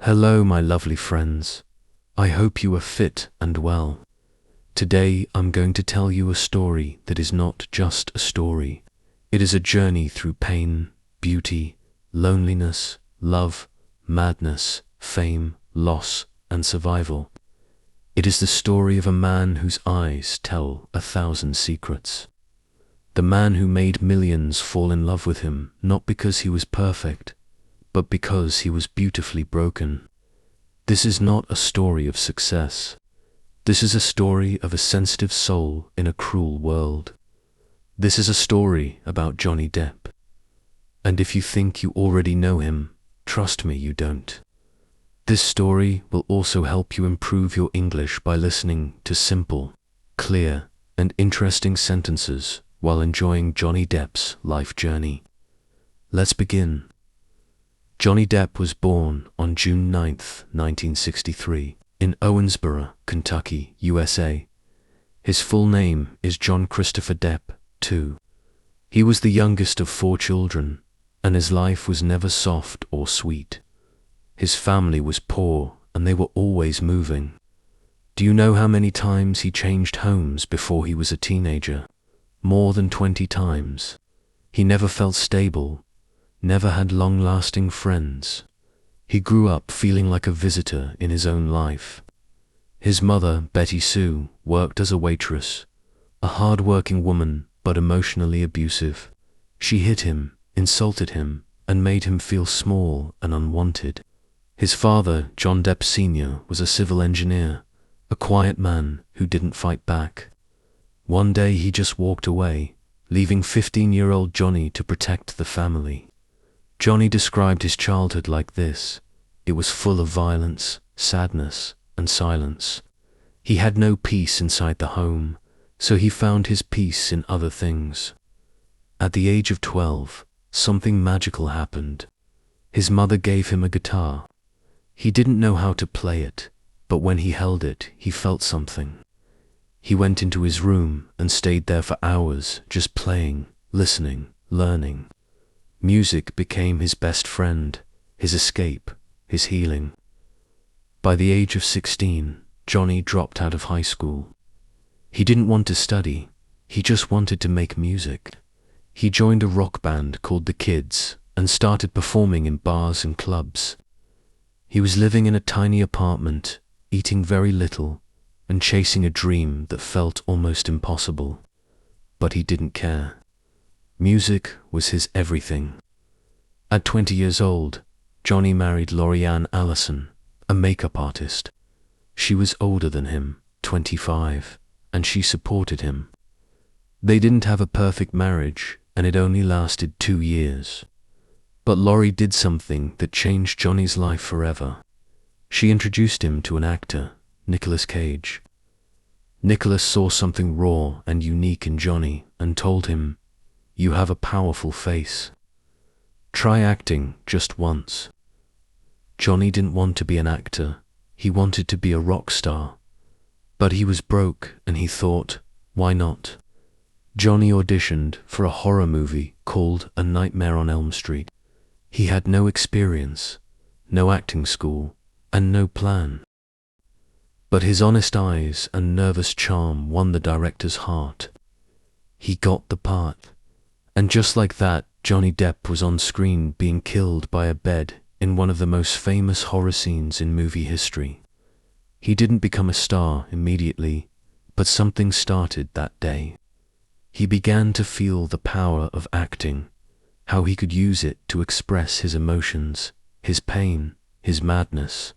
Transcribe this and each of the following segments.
Hello, my lovely friends. I hope you are fit and well. Today I'm going to tell you a story that is not just a story. It is a journey through pain, beauty, loneliness, love, madness, fame, loss, and survival. It is the story of a man whose eyes tell 1,000 secrets. The man who made millions fall in love with him, not because he was perfect, but because he was beautifully broken. This is not a story of success. This is a story of a sensitive soul in a cruel world. This is a story about Johnny Depp. And if you think you already know him, trust me, you don't. This story will also help you improve your English by listening to simple, clear, and interesting sentences while enjoying Johnny Depp's life journey. Let's begin. Johnny Depp was born on June 9, 1963, in Owensboro, Kentucky, USA. His full name is John Christopher Depp, II. He was the youngest of 4 children, and his life was never soft or sweet. His family was poor, and they were always moving. Do you know how many times he changed homes before he was a teenager? More than 20 times. He never felt stable, never had long-lasting friends. He grew up feeling like a visitor in his own life. His mother, Betty Sue, worked as a waitress, a hard-working woman but emotionally abusive. She hit him, insulted him, and made him feel small and unwanted. His father, John Depp Sr., was a civil engineer, a quiet man who didn't fight back. One day he just walked away, leaving 15-year-old Johnny to protect the family. Johnny described his childhood like this. It was full of violence, sadness, and silence. He had no peace inside the home, so he found his peace in other things. At the age of 12, something magical happened. His mother gave him a guitar. He didn't know how to play it, but when he held it, he felt something. He went into his room and stayed there for hours, just playing, listening, learning. Music became his best friend, his escape, his healing. By the age of 16, Johnny dropped out of high school. He didn't want to study, he just wanted to make music. He joined a rock band called The Kids and started performing in bars and clubs. He was living in a tiny apartment, eating very little, and chasing a dream that felt almost impossible. But he didn't care. Music was his everything. At 20 years old, Johnny married Lorianne Allison, a makeup artist. She was older than him, 25, and she supported him. They didn't have a perfect marriage, and it only lasted 2 years. But Lori did something that changed Johnny's life forever. She introduced him to an actor, Nicolas Cage. Nicolas saw something raw and unique in Johnny and told him, "You have a powerful face. Try acting just once." Johnny didn't want to be an actor, he wanted to be a rock star. But he was broke and he thought, why not? Johnny auditioned for a horror movie called A Nightmare on Elm Street. He had no experience, no acting school, and no plan. But his honest eyes and nervous charm won the director's heart. He got the part. And just like that, Johnny Depp was on screen being killed by a bed in one of the most famous horror scenes in movie history. He didn't become a star immediately, but something started that day. He began to feel the power of acting, how he could use it to express his emotions, his pain, his madness.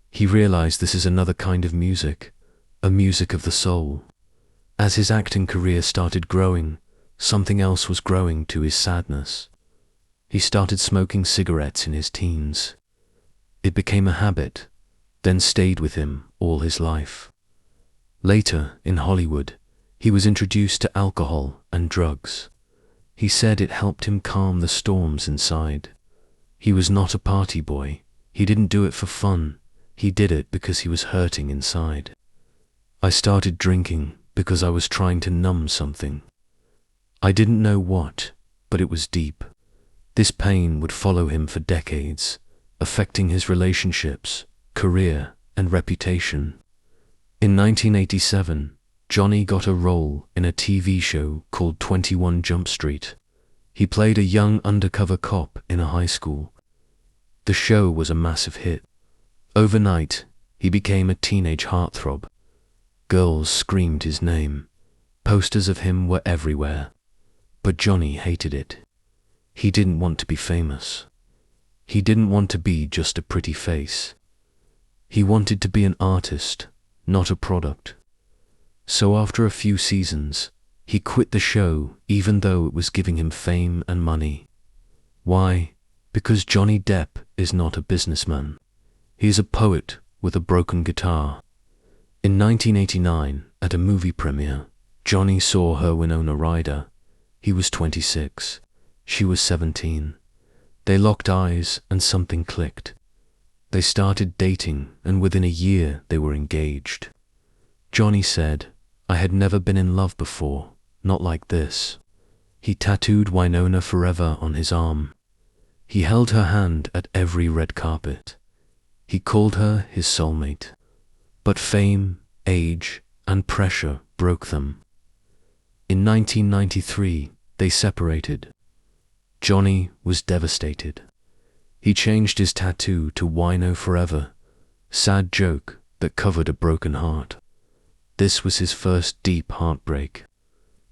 He realized this is another kind of music, a music of the soul. As his acting career started growing, something else was growing to his sadness. He started smoking cigarettes in his teens. It became a habit, then stayed with him all his life. Later, in Hollywood, he was introduced to alcohol and drugs. He said it helped him calm the storms inside. He was not a party boy. He didn't do it for fun. He did it because he was hurting inside. I started drinking because I was trying to numb something. I didn't know what, but it was deep. This pain would follow him for decades, affecting his relationships, career, and reputation. In 1987, Johnny got a role in a TV show called 21 Jump Street. He played a young undercover cop in a high school. The show was a massive hit. Overnight, he became a teenage heartthrob. Girls screamed his name. Posters of him were everywhere. But Johnny hated it. He didn't want to be famous. He didn't want to be just a pretty face. He wanted to be an artist, not a product. So after a few seasons, he quit the show even though it was giving him fame and money. Why? Because Johnny Depp is not a businessman. He is a poet with a broken guitar. In 1989, at a movie premiere, Johnny saw her Winona Ryder. He was 26. She was 17. They locked eyes and something clicked. They started dating, and within a year they were engaged. Johnny said, "I had never been in love before, not like this." He tattooed Winona forever on his arm. He held her hand at every red carpet. He called her his soulmate. But fame, age, and pressure broke them. In 1993, they separated. Johnny was devastated. He changed his tattoo to Wino Forever, sad joke that covered a broken heart. This was his first deep heartbreak.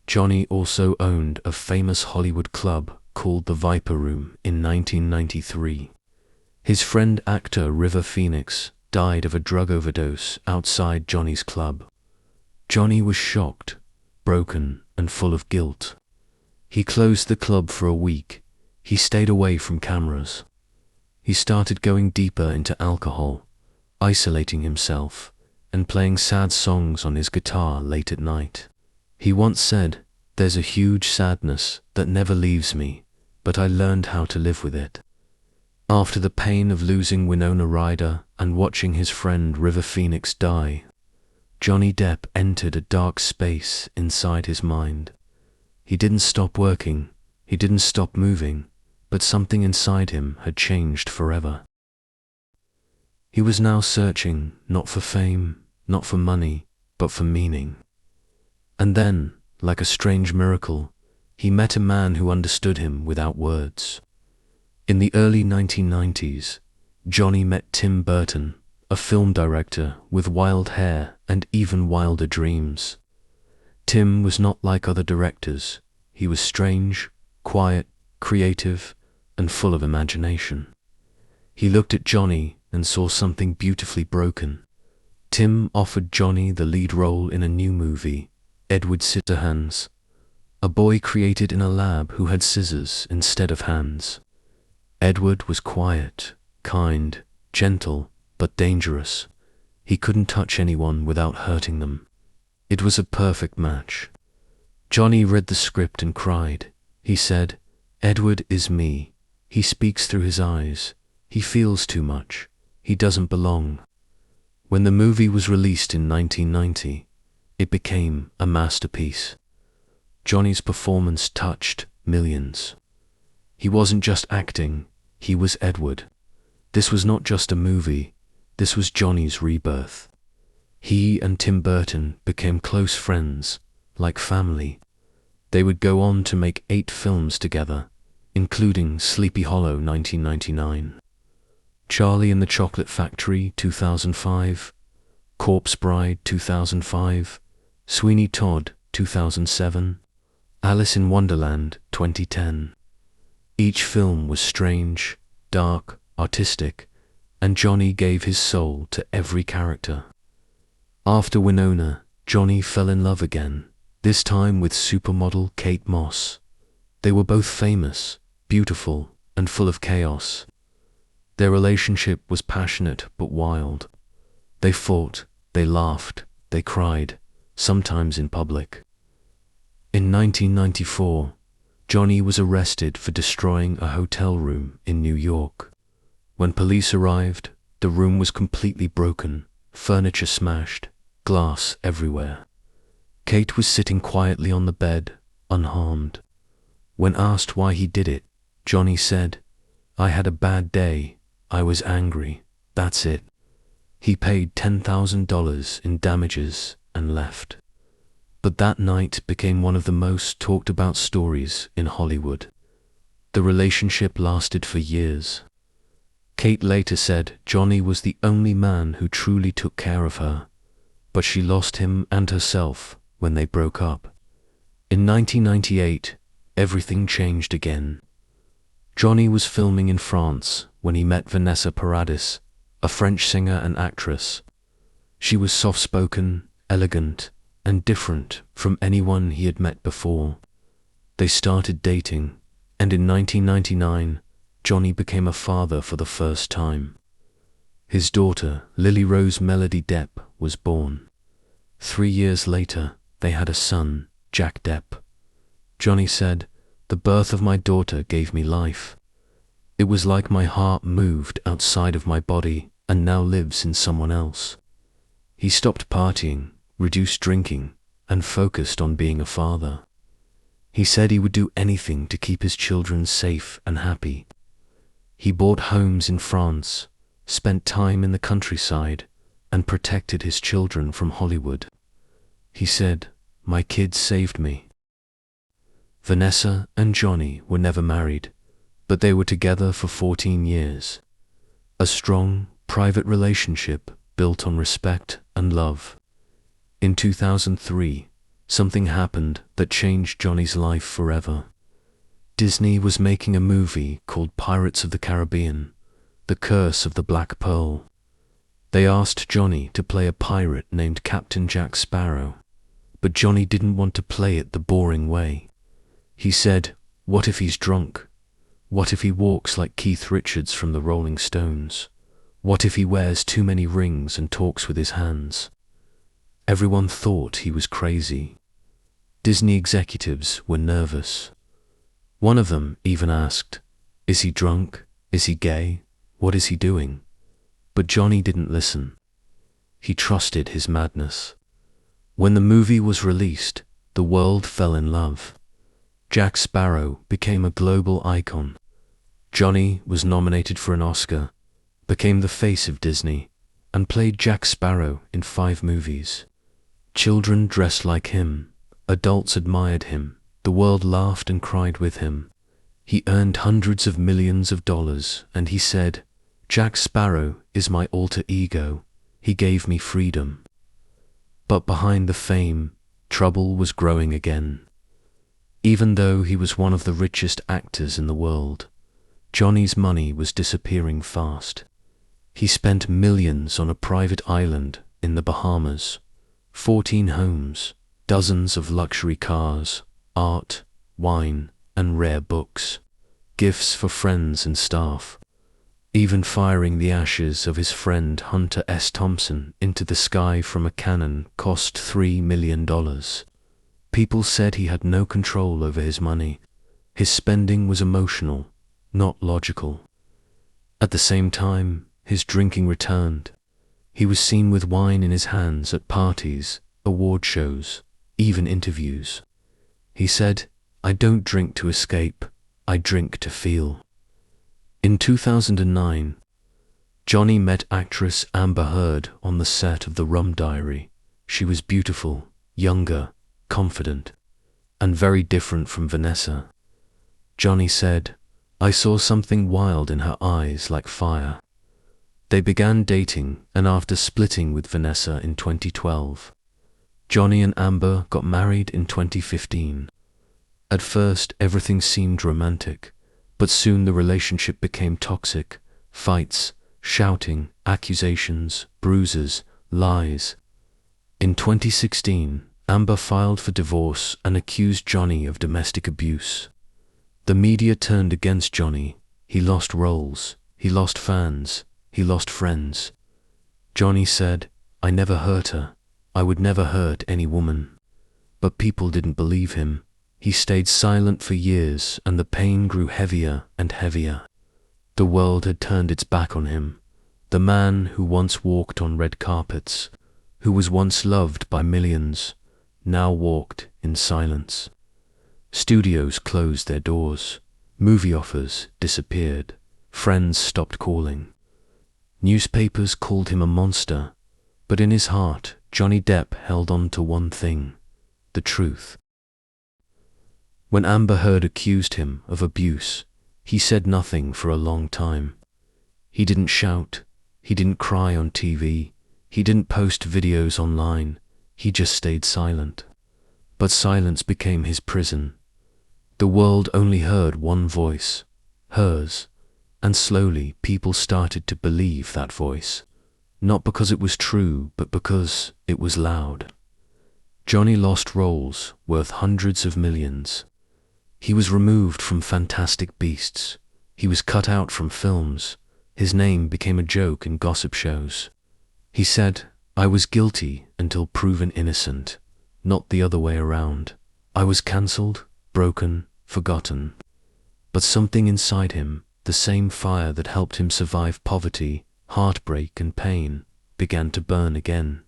Johnny also owned a famous Hollywood club called the Viper Room in 1993. His friend actor River Phoenix died of a drug overdose outside Johnny's club. Johnny was shocked, broken, and full of guilt. He closed the club for a week. He stayed away from cameras. He started going deeper into alcohol, isolating himself, and playing sad songs on his guitar late at night. He once said, "There's a huge sadness that never leaves me, but I learned how to live with it." After the pain of losing Winona Ryder and watching his friend River Phoenix die, Johnny Depp entered a dark space inside his mind. He didn't stop working, he didn't stop moving, but something inside him had changed forever. He was now searching not for fame, not for money, but for meaning. And then, like a strange miracle, he met a man who understood him without words. In the early 1990s, Johnny met Tim Burton, a film director with wild hair and even wilder dreams. Tim was not like other directors. He was strange, quiet, creative, and full of imagination. He looked at Johnny and saw something beautifully broken. Tim offered Johnny the lead role in a new movie, Edward Scissorhands, a boy created in a lab who had scissors instead of hands. Edward was quiet, kind, gentle, but dangerous. He couldn't touch anyone without hurting them. It was a perfect match. Johnny read the script and cried. He said, "Edward is me. He speaks through his eyes. He feels too much. He doesn't belong." When the movie was released in 1990, it became a masterpiece. Johnny's performance touched millions. He wasn't just acting, he was Edward. This was not just a movie, this was Johnny's rebirth. He and Tim Burton became close friends, like family. They would go on to make 8 films together, including Sleepy Hollow 1999, Charlie and the Chocolate Factory 2005, Corpse Bride 2005, Sweeney Todd 2007, Alice in Wonderland 2010. Each film was strange, dark, artistic, and Johnny gave his soul to every character. After Winona, Johnny fell in love again, this time with supermodel Kate Moss. They were both famous, beautiful, and full of chaos. Their relationship was passionate but wild. They fought, they laughed, they cried, sometimes in public. In 1994, Johnny was arrested for destroying a hotel room in New York. When police arrived, the room was completely broken, furniture smashed, glass everywhere. Kate was sitting quietly on the bed, unharmed. When asked why he did it, Johnny said, "I had a bad day. I was angry. That's it. He paid $10,000 in damages and left. But that night became one of the most talked about stories in Hollywood. The relationship lasted for years. Kate later said Johnny was the only man who truly took care of her, but she lost him and herself when they broke up. In 1998, everything changed again. Johnny was filming in France when he met Vanessa Paradis, a French singer and actress. She was soft-spoken, elegant, and different from anyone he had met before. They started dating, and in 1999, Johnny became a father for the first time. His daughter, Lily Rose Melody Depp, was born. 3 years later, they had a son, Jack Depp. Johnny said, "The birth of my daughter gave me life. It was like my heart moved outside of my body and now lives in someone else." He stopped partying, reduced drinking, and focused on being a father. He said he would do anything to keep his children safe and happy. He bought homes in France, spent time in the countryside, and protected his children from Hollywood. He said, "My kids saved me." Vanessa and Johnny were never married, but they were together for 14 years. A strong, private relationship built on respect and love. In 2003, something happened that changed Johnny's life forever. Disney was making a movie called Pirates of the Caribbean, The Curse of the Black Pearl. They asked Johnny to play a pirate named Captain Jack Sparrow, but Johnny didn't want to play it the boring way. He said, "What if he's drunk? What if he walks like Keith Richards from the Rolling Stones? What if he wears too many rings and talks with his hands?" Everyone thought he was crazy. Disney executives were nervous. One of them even asked, "Is he drunk? Is he gay? What is he doing?" But Johnny didn't listen. He trusted his madness. When the movie was released, the world fell in love. Jack Sparrow became a global icon. Johnny was nominated for an Oscar, became the face of Disney, and played Jack Sparrow in 5 movies. Children dressed like him, adults admired him, the world laughed and cried with him. He earned hundreds of millions of dollars, and he said, "Jack Sparrow is my alter ego. He gave me freedom." But behind the fame, trouble was growing again. Even though he was one of the richest actors in the world, Johnny's money was disappearing fast. He spent millions on a private island in the Bahamas, 14 homes, dozens of luxury cars, art, wine, and rare books, gifts for friends and staff, even firing the ashes of his friend Hunter S. Thompson into the sky from a cannon cost $3 million. People said he had no control over his money. His spending was emotional, not logical. At the same time, his drinking returned. He was seen with wine in his hands at parties, award shows, even interviews. He said, "I don't drink to escape, I drink to feel." In 2009, Johnny met actress Amber Heard on the set of The Rum Diary. She was beautiful, younger, confident, and very different from Vanessa. Johnny said, "I saw something wild in her eyes like fire." They began dating, and after splitting with Vanessa in 2012, Johnny and Amber got married in 2015. At first, everything seemed romantic, but soon the relationship became toxic. Fights, shouting, accusations, bruises, lies. In 2016, Amber filed for divorce and accused Johnny of domestic abuse. The media turned against Johnny. He lost roles, he lost fans, he lost friends. Johnny said, "I never hurt her. I would never hurt any woman." But people didn't believe him. He stayed silent for years, and the pain grew heavier and heavier. The world had turned its back on him. The man who once walked on red carpets, who was once loved by millions, now walked in silence. Studios closed their doors. Movie offers disappeared. Friends stopped calling. Newspapers called him a monster, but in his heart, Johnny Depp held on to one thing: the truth. When Amber Heard accused him of abuse, he said nothing for a long time. He didn't shout, he didn't cry on TV, he didn't post videos online, he just stayed silent. But silence became his prison. The world only heard one voice, hers, and slowly people started to believe that voice, not because it was true, but because it was loud. Johnny lost roles worth hundreds of millions. He was removed from Fantastic Beasts. He was cut out from films. His name became a joke in gossip shows. He said, "I was guilty until proven innocent, not the other way around. I was cancelled, broken, forgotten." But something inside him, the same fire that helped him survive poverty, heartbreak, and pain, began to burn again.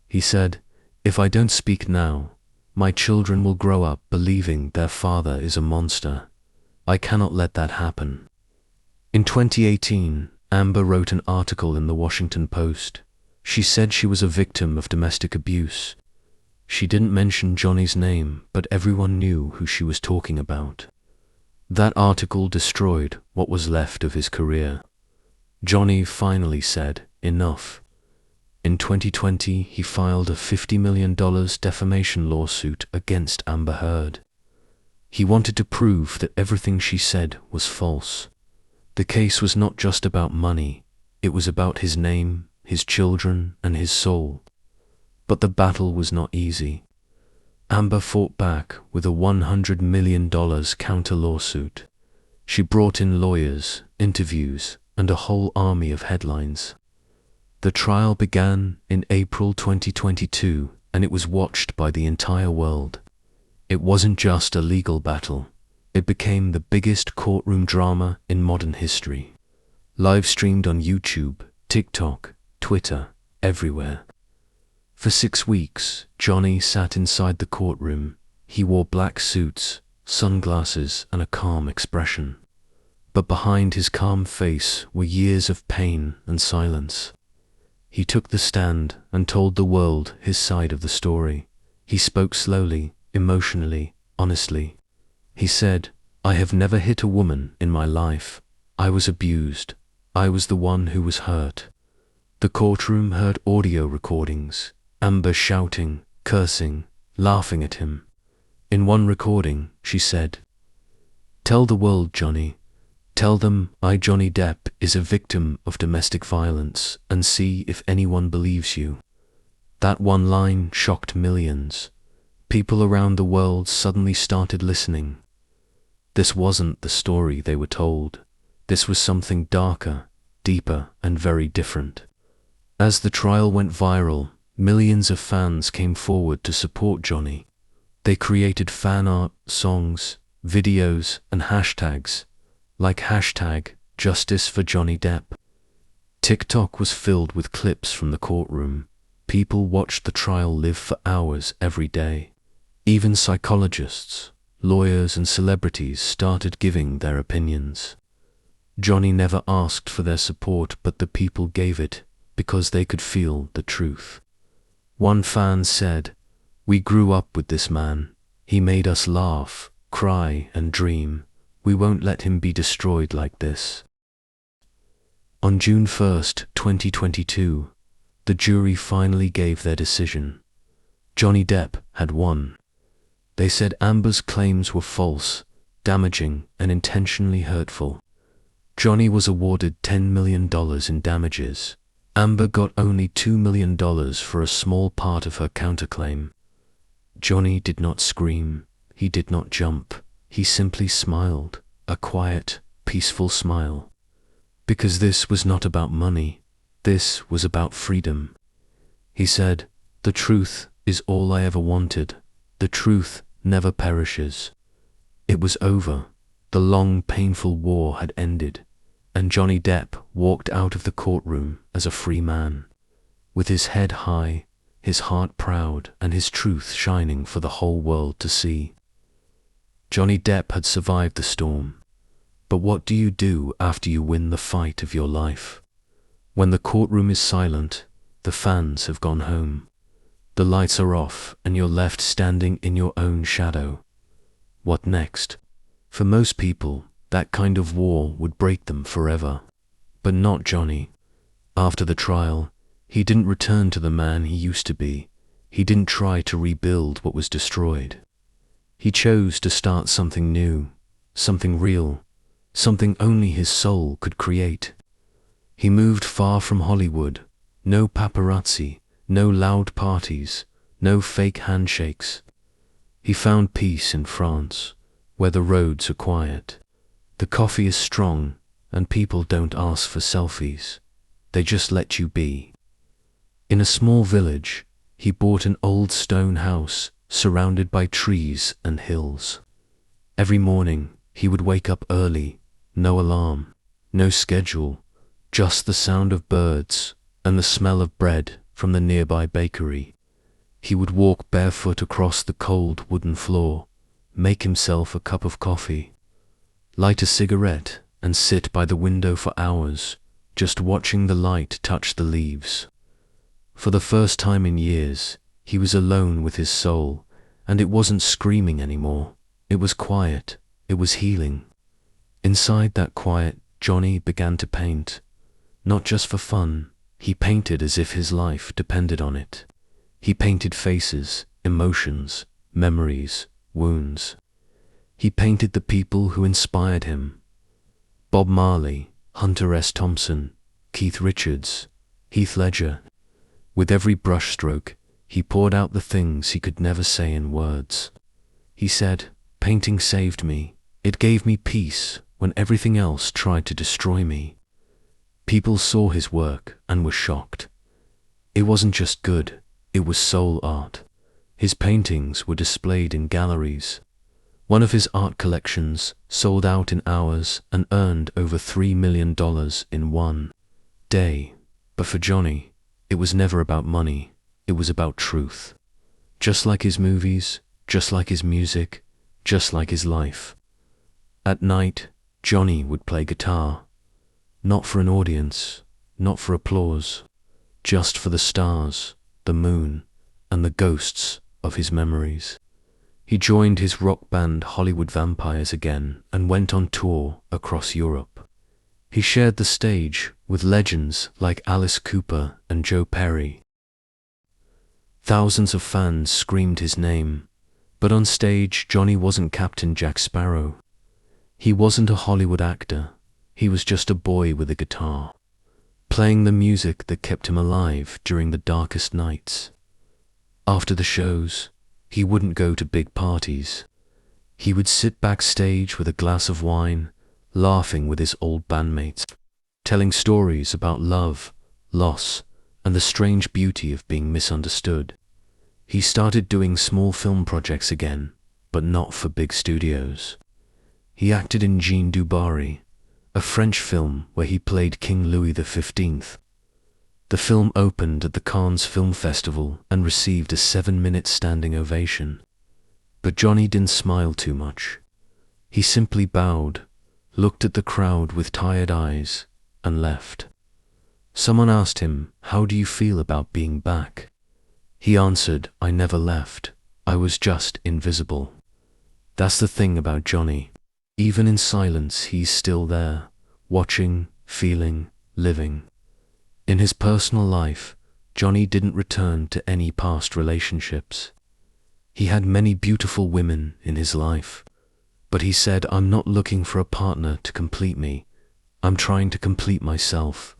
He said, "If I don't speak now, my children will grow up believing their father is a monster. I cannot let that happen." In 2018, Amber wrote an article in the Washington Post. She said she was a victim of domestic abuse. She didn't mention Johnny's name, but everyone knew who she was talking about. That article destroyed what was left of his career. Johnny finally said, "Enough." In 2020, he filed a $50 million defamation lawsuit against Amber Heard. He wanted to prove that everything she said was false. The case was not just about money, it was about his name, his children, and his soul. But the battle was not easy. Amber fought back with a $100 million counter-lawsuit. She brought in lawyers, interviews, and a whole army of headlines. The trial began in April 2022, and it was watched by the entire world. It wasn't just a legal battle. It became the biggest courtroom drama in modern history. Live streamed on YouTube, TikTok, Twitter, everywhere. For 6 weeks, Johnny sat inside the courtroom. He wore black suits, sunglasses, and a calm expression. But behind his calm face were years of pain and silence. He took the stand and told the world his side of the story. He spoke slowly, emotionally, honestly. He said, "I have never hit a woman in my life. I was abused. I was the one who was hurt." The courtroom heard audio recordings, Amber shouting, cursing, laughing at him. In one recording, she said, "Tell the world, Johnny. Tell them I, Johnny Depp, is a victim of domestic violence, and see if anyone believes you." That one line shocked millions. People around the world suddenly started listening. This wasn't the story they were told. This was something darker, deeper, and very different. As the trial went viral, millions of fans came forward to support Johnny. They created fan art, songs, videos, and hashtags, like hashtag Justice for Johnny Depp. TikTok was filled with clips from the courtroom. People watched the trial live for hours every day. Even psychologists, lawyers, and celebrities started giving their opinions. Johnny never asked for their support, but the people gave it because they could feel the truth. One fan said, "We grew up with this man. He made us laugh, cry, and dream. We won't let him be destroyed like this." On June 1st, 2022, the jury finally gave their decision. Johnny Depp had won. They said Amber's claims were false, damaging, and intentionally hurtful. Johnny was awarded $10 million in damages. Amber got only $2 million for a small part of her counterclaim. Johnny did not scream. He did not jump. He simply smiled, a quiet, peaceful smile. Because this was not about money. This was about freedom. He said, "The truth is all I ever wanted. The truth never perishes." It was over. The long, painful war had ended, and Johnny Depp walked out of the courtroom as a free man, with his head high, his heart proud, and his truth shining for the whole world to see. Johnny Depp had survived the storm. But what do you do after you win the fight of your life? When the courtroom is silent, the fans have gone home. The lights are off and you're left standing in your own shadow. What next? For most people, that kind of war would break them forever. But not Johnny. After the trial, he didn't return to the man he used to be. He didn't try to rebuild what was destroyed. He chose to start something new, something real, something only his soul could create. He moved far from Hollywood. No paparazzi, no loud parties, no fake handshakes. He found peace in France, where the roads are quiet. The coffee is strong, and people don't ask for selfies. They just let you be. In a small village, he bought an old stone house surrounded by trees and hills. Every morning, he would wake up early, no alarm, no schedule, just the sound of birds and the smell of bread from the nearby bakery. He would walk barefoot across the cold wooden floor, make himself a cup of coffee, light a cigarette, and sit by the window for hours, just watching the light touch the leaves. For the first time in years, he was alone with his soul, and it wasn't screaming anymore. It was quiet. It was healing. Inside that quiet, Johnny began to paint. Not just for fun, he painted as if his life depended on it. He painted faces, emotions, memories, wounds. He painted the people who inspired him. Bob Marley, Hunter S. Thompson, Keith Richards, Heath Ledger. With every brushstroke, he poured out the things he could never say in words. He said, "Painting saved me. It gave me peace when everything else tried to destroy me." People saw his work and were shocked. It wasn't just good, it was soul art. His paintings were displayed in galleries. One of his art collections sold out in hours and earned over $3 million in one day. But for Johnny, it was never about money, it was about truth. Just like his movies, just like his music, just like his life. At night, Johnny would play guitar. Not for an audience, not for applause, just for the stars, the moon, and the ghosts of his memories. He joined his rock band Hollywood Vampires again and went on tour across Europe. He shared the stage with legends like Alice Cooper and Joe Perry. Thousands of fans screamed his name, but on stage Johnny wasn't Captain Jack Sparrow. He wasn't a Hollywood actor. He was just a boy with a guitar, playing the music that kept him alive during the darkest nights. After the shows, he wouldn't go to big parties. He would sit backstage with a glass of wine, laughing with his old bandmates, telling stories about love, loss, and the strange beauty of being misunderstood. He started doing small film projects again, but not for big studios. He acted in Jean du Barry, a French film where he played King Louis XV. The film opened at the Cannes Film Festival and received a 7-minute standing ovation. But Johnny didn't smile too much. He simply bowed, looked at the crowd with tired eyes, and left. Someone asked him, "How do you feel about being back?" He answered, "I never left. I was just invisible." That's the thing about Johnny. Even in silence, he's still there, watching, feeling, living. In his personal life, Johnny didn't return to any past relationships. He had many beautiful women in his life, but he said, "I'm not looking for a partner to complete me. I'm trying to complete myself."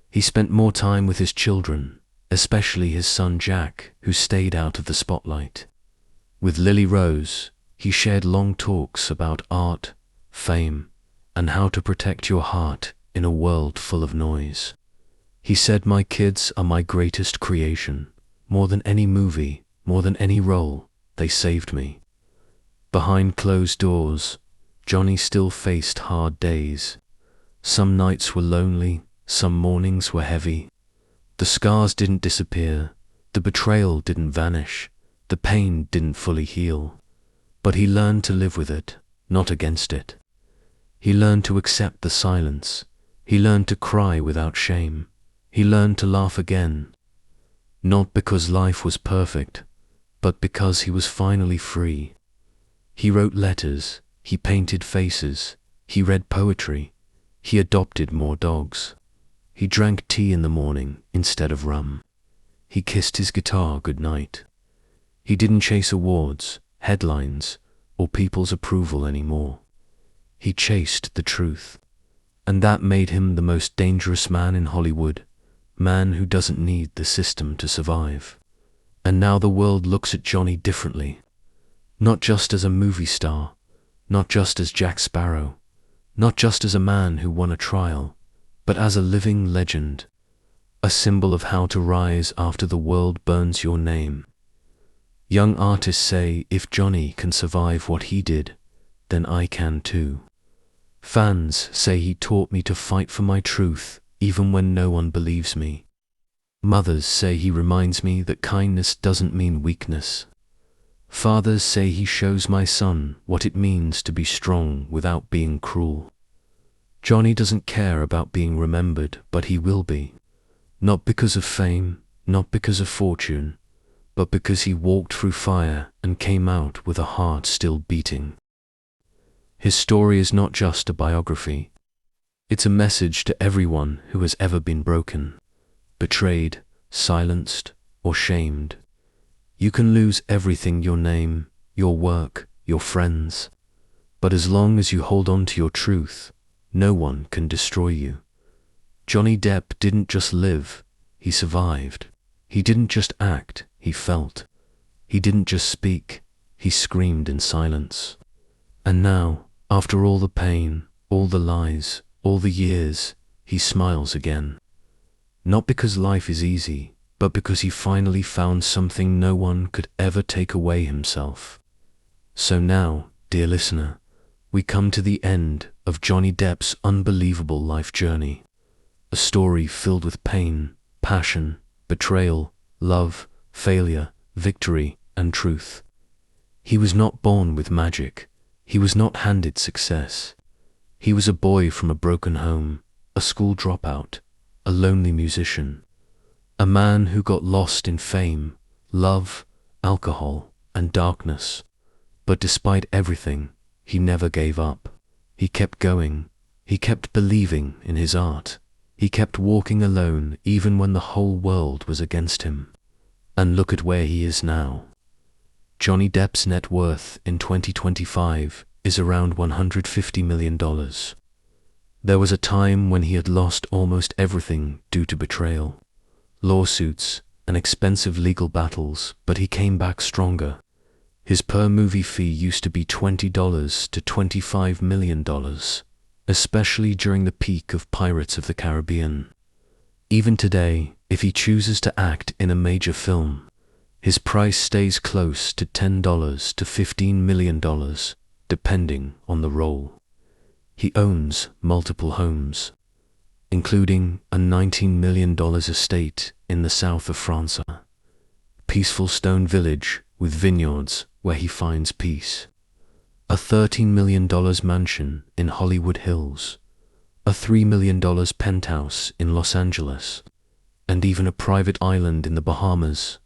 He spent more time with his children, especially his son Jack, who stayed out of the spotlight. With Lily Rose, he shared long talks about art, fame, and how to protect your heart in a world full of noise. He said, "My kids are my greatest creation. More than any movie, more than any role, they saved me." Behind closed doors, Johnny still faced hard days. Some nights were lonely, some mornings were heavy. The scars didn't disappear, the betrayal didn't vanish, the pain didn't fully heal. But he learned to live with it, not against it. He learned to accept the silence. He learned to cry without shame. He learned to laugh again, not because life was perfect, but because he was finally free. He wrote letters, he painted faces, he read poetry, he adopted more dogs. He drank tea in the morning instead of rum. He kissed his guitar goodnight. He didn't chase awards, headlines, or people's approval anymore. He chased the truth. And that made him the most dangerous man in Hollywood, man who doesn't need the system to survive. And now the world looks at Johnny differently. Not just as a movie star, not just as Jack Sparrow, not just as a man who won a trial, but as a living legend, a symbol of how to rise after the world burns your name. Young artists say if Johnny can survive what he did, then I can too. Fans say he taught me to fight for my truth even when no one believes me. Mothers say he reminds me that kindness doesn't mean weakness. Fathers say he shows my son what it means to be strong without being cruel. Johnny doesn't care about being remembered, but he will be. Not because of fame, not because of fortune, but because he walked through fire and came out with a heart still beating. His story is not just a biography. It's a message to everyone who has ever been broken, betrayed, silenced, or shamed. You can lose everything: your name, your work, your friends. But as long as you hold on to your truth, no one can destroy you. Johnny Depp didn't just live, he survived. He didn't just act, he felt. He didn't just speak, he screamed in silence. And now, after all the pain, all the lies, all the years, he smiles again. Not because life is easy, but because he finally found something no one could ever take away: himself. So now, dear listener, we come to the end of Johnny Depp's unbelievable life journey. A story filled with pain, passion, betrayal, love, failure, victory, and truth. He was not born with magic. He was not handed success. He was a boy from a broken home, a school dropout, a lonely musician, a man who got lost in fame, love, alcohol, and darkness. But despite everything, he never gave up. He kept going. He kept believing in his art. He kept walking alone even when the whole world was against him. And look at where he is now. Johnny Depp's net worth in 2025 is around $150 million. There was a time when he had lost almost everything due to betrayal, lawsuits, and expensive legal battles, but he came back stronger. His per-movie fee used to be $20 to $25 million, especially during the peak of Pirates of the Caribbean. Even today, if he chooses to act in a major film, his price stays close to $10 to $15 million, depending on the role. He owns multiple homes, including a $19 million estate in the south of France, a peaceful stone village with vineyards where he finds peace, a $13 million mansion in Hollywood Hills, a $3 million penthouse in Los Angeles, and even a private island in the Bahamas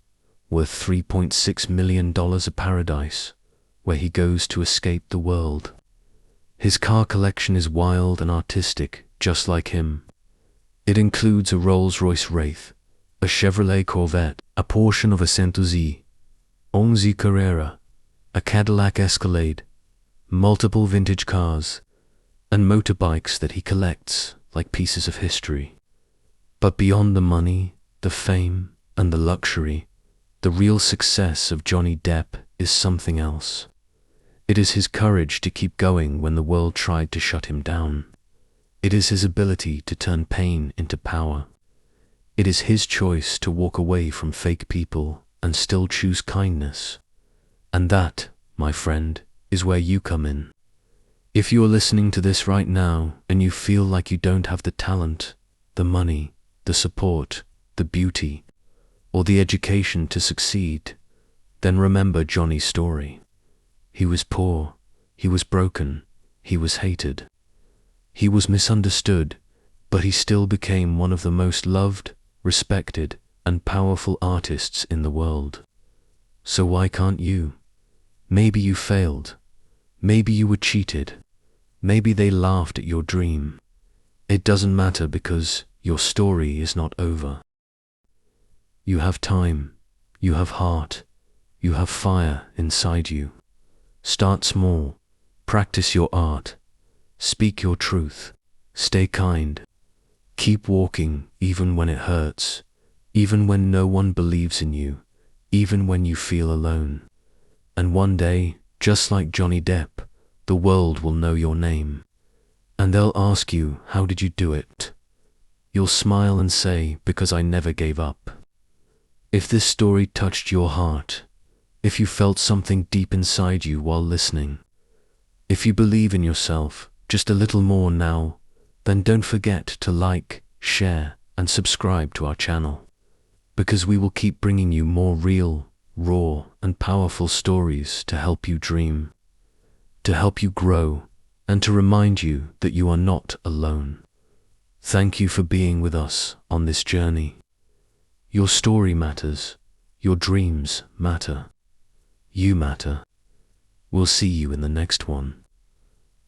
worth $3.6 million, a paradise where he goes to escape the world. His car collection is wild and artistic, just like him. It includes a Rolls-Royce Wraith, a Chevrolet Corvette, a Porsche 911 Carrera, a Cadillac Escalade, multiple vintage cars, and motorbikes that he collects like pieces of history. But beyond the money, the fame, and the luxury, the real success of Johnny Depp is something else. It is his courage to keep going when the world tried to shut him down. It is his ability to turn pain into power. It is his choice to walk away from fake people and still choose kindness. And that, my friend, is where you come in. If you are listening to this right now and you feel like you don't have the talent, the money, the support, the beauty, or the education to succeed, then remember Johnny's story. He was poor, he was broken, he was hated. He was misunderstood, but he still became one of the most loved, respected, and powerful artists in the world. So why can't you? Maybe you failed. Maybe you were cheated. Maybe they laughed at your dream. It doesn't matter because your story is not over. You have time. You have heart. You have fire inside you. Start small. Practice your art. Speak your truth. Stay kind. Keep walking even when it hurts, even when no one believes in you, even when you feel alone. And one day, just like Johnny Depp, the world will know your name. And they'll ask you, how did you do it? You'll smile and say, because I never gave up. If this story touched your heart, if you felt something deep inside you while listening, if you believe in yourself just a little more now, then don't forget to like, share, and subscribe to our channel, because we will keep bringing you more real, raw, and powerful stories to help you dream, to help you grow, and to remind you that you are not alone. Thank you for being with us on this journey. Your story matters. Your dreams matter. You matter. We'll see you in the next one.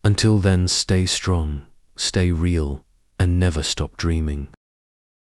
Until then, stay strong, stay real, and never stop dreaming.